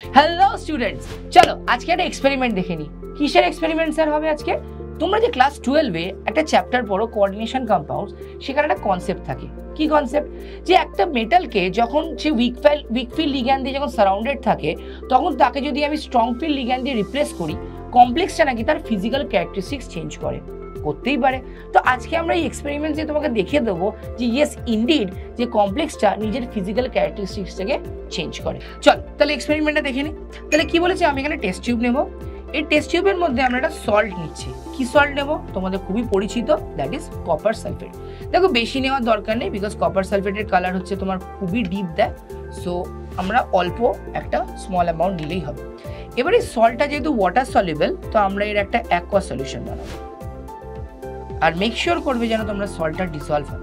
Hello students, চলো আজকে একটা এক্সপেরিমেন্ট দেখে নিই। কিসের এক্সপেরিমেন্ট স্যার হবে আজকে? তোমরা যে ক্লাস 12-এ একটা চ্যাপ্টার পড়ো কোঅর্ডিনেশন কম্পাউন্ডস, সেখানে একটা কনসেপ্ট থাকে। কি কনসেপ্ট? যে একটা মেটালকে যখন সে উইক ফিল্ড লিগ্যান্ড দিয়ে যখন সারাউন্ডেড থাকে, তখন তাকে যদি আমি স্ট্রং ফিল্ড লিগ্যান্ড দিয়ে রিপ্লেস করি, কমপ্লেক্সটা নাকি তার ফিজিক্যাল ক্যারেক্টারিস্টিক্স চেঞ্জ করে। করতেই পারে। তো আজকে আমরা এই এক্সপেরিমেন্ট দিয়ে তোমাকে দেখিয়ে দেবো যে ইয়েস ইনডিড যে কমপ্লেক্সটা নিজের ফিজিক্যাল ক্যারেক্টারিস্টিক্সটাকে চেঞ্জ করে। চল তাহলে এক্সপেরিমেন্টটা দেখে নিই। তাহলে কি বলেছে, আমি এখানে টেস্ট টিউব নেব। এই টেস্ট টিউবের মধ্যে আমরা একটা সল্ট নিচ্ছি। কি সল্ট নেব? তোমাদের খুবই পরিচিত, দ্যাট ইজ কপার সালফেট। দেখো বেশি নেওয়ার দরকার নেই, বিকজ কপার সালফেটের কালার হচ্ছে তোমার খুবই ডিপ দেয়। সো আমরা অল্প একটা স্মল অ্যামাউন্ট নিলেই হবে। এবার এই সল্টটা যেহেতু ওয়াটার সলিউবল, তো আমরা এর একটা অ্যাকোয়া সলিউশন বানাবো। আর মেক শিওর করবে যেন তোমরা সল্টটা ডিসলভ হয়।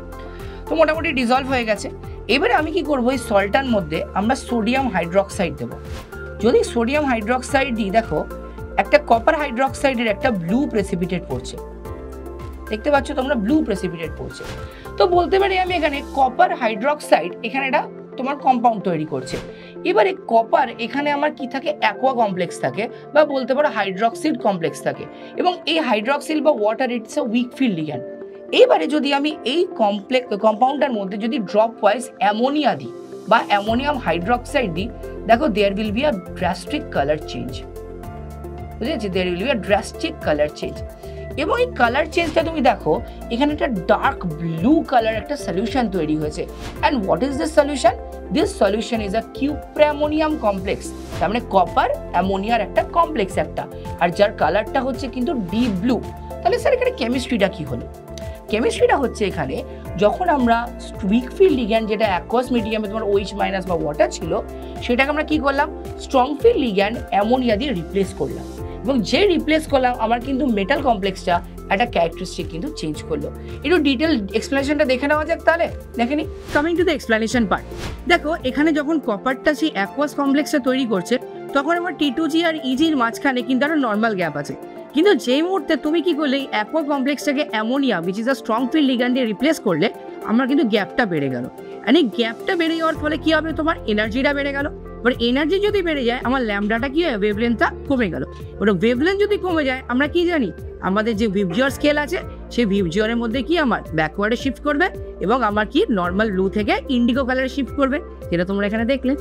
তো মোটামুটি ডিসলভ হয়ে গেছে। এবারে আমি কি করবো, এই সল্টটার মধ্যে আমরা সোডিয়াম হাইড্রক্সাইড দেবো। যদি সোডিয়াম হাইড্রক্সাইড দিই, দেখো একটা কপার হাইড্রক্সাইডের একটা ব্লু প্রেসিপিটেট পড়ছে। দেখতে পাচ্ছ তোমরা, ব্লু প্রেসিপিটেট পড়ছে। তো বলতে পারি আমি এখানে কপার হাইড্রক্সাইড এখানে এটা তোমার কম্পাউন্ড তৈরি করছে। এবারে কপার এখানে আমার কি থাকে, অ্যাকোয়া কমপ্লেক্স থাকে, বা বলতে পারো হাইড্রক্সিল কমপ্লেক্স থাকে। এবং এই হাইড্রক্সিল বা water it's a week field ligand. এবারে যদি আমি এই কম্পাউন্ডটার মধ্যে যদি ড্রপ ওয়াইজ অ্যামোনিয়া দিই বা অ্যামোনিয়াম হাইড্রক্সাইড দিই, দেখো there will be a drastic colour change. বুঝেছি? There will be a drastic colour change. এবং এই কালার চেঞ্জটা তুমি দেখো, এখানে একটা ডার্ক ব্লু কালার একটা সলিউশন তৈরি হয়েছে। And what is this solution? This solution is a cuprammonium complex. তার মানে কপার অ্যামোনিয়ার একটা কমপ্লেক্স একটা, আর যার কালারটা হচ্ছে কিন্তু ডিপ ব্লু। তাহলে স্যার এখানে কেমিস্ট্রিটা কি হলো? কেমিস্ট্রিটা হচ্ছে এখানে যখন আমরা উইক ফিল্ড লিগ্যান্ড, যেটা অ্যাকোয়াস মিডিয়ামে তোমার OH মাইনাস বা ওয়াটার ছিল, সেটাকে আমরা কি করলাম, স্ট্রং ফিল্ড লিগ্যান্ড অ্যামোনিয়া দিয়ে রিপ্লেস করলাম। এবং যে রিপ্লেস করলাম, আমার কিন্তু মেটাল কমপ্লেক্সটা একটা ক্যারেক্টারিস্টিক কিন্তু চেঞ্জ করলো। একটু ডিটেল এক্সপ্লেনেশনটা দেখে নেওয়া যাক তাহলে। দেখে নি, coming to the explanation part. দেখো এখানে যখন কপারটা সেই অ্যাকোয়াস কমপ্লেক্সটা তৈরি করছে, তখন আমার T2G আর EGর মাঝখানে কিন্তু একটা নর্মাল গ্যাপ আছে। কিন্তু যেই মুহূর্তে তুমি কি করলে, এই অ্যাকোয়া কমপ্লেক্সটাকে ammonia which is a strong field ligand দিয়ে রিপ্লেস করলে, আমার কিন্তু গ্যাপটা বেড়ে গেল। আর এই গ্যাপটা বেড়ে যাওয়ার ফলে কি হবে, তোমার এনার্জিটা বেড়ে গেল। এবার এনার্জি যদি বেড়ে যায়, আমার ল্যামডাটা কি হয়, ওয়েভলেন্থটা কমে গেল। ওটা ওয়েভলেন্থ যদি কমে যায়, আমরা কি জানি, আমাদের যে ভিবজিওর স্কেল আছে, সেই ভিবজিওরের মধ্যে কি আমার ব্যাকওয়ার্ডে শিফট করবে, এবং আমার কি নর্মাল ব্লু থেকে ইন্ডিগো কালারে শিফট করবে, যেটা তোমরা এখানে দেখলে।